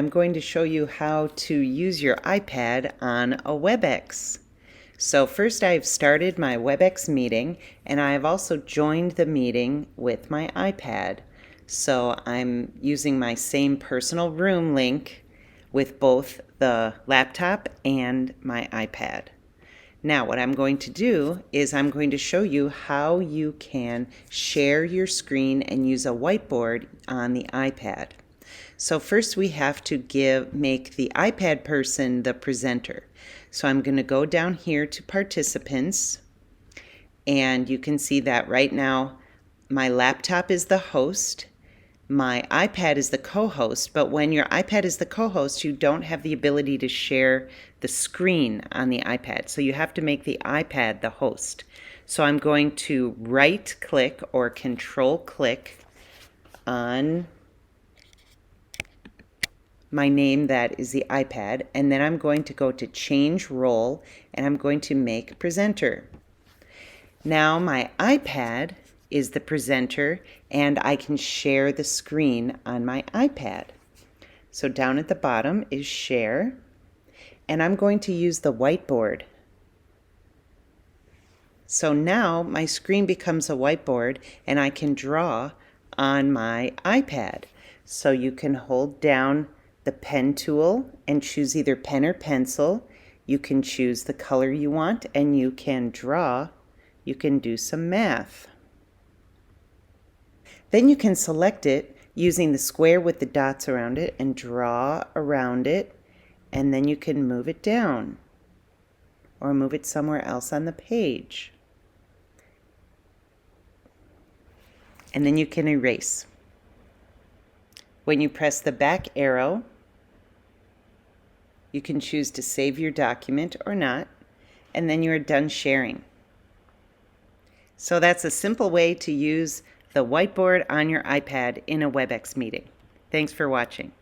I'm going to show you how to use your iPad on a WebEx. So first I've started my WebEx meeting, and I have also joined the meeting with my iPad. So I'm using my same personal room link with both the laptop and my iPad. Now what I'm going to do is I'm going to show you how you can share your screen and use a whiteboard on the iPad. So first we have to make the iPad person the presenter. So I'm going to go down here to participants, and you can see that right now my laptop is the host, my iPad is the co-host, but when your iPad is the co-host, you don't have the ability to share the screen on the iPad. So you have to make the iPad the host. So I'm going to right click or control click on my name, that is the iPad, and then I'm going to go to change role, and I'm going to make presenter. Now my iPad is the presenter, and I can share the screen on my iPad. So down at the bottom is share, and I'm going to use the whiteboard. So now my screen becomes a whiteboard, and I can draw on my iPad. So you can hold down the pen tool and choose either pen or pencil. You can choose the color you want, and you can draw. You can do some math. Then you can select it using the square with the dots around it and draw around it, and then you can move it down or move it somewhere else on the page. And then you can erase. When you press the back arrow, you can choose to save your document or not, and then you are done sharing. So that's a simple way to use the whiteboard on your iPad in a WebEx meeting. Thanks for watching.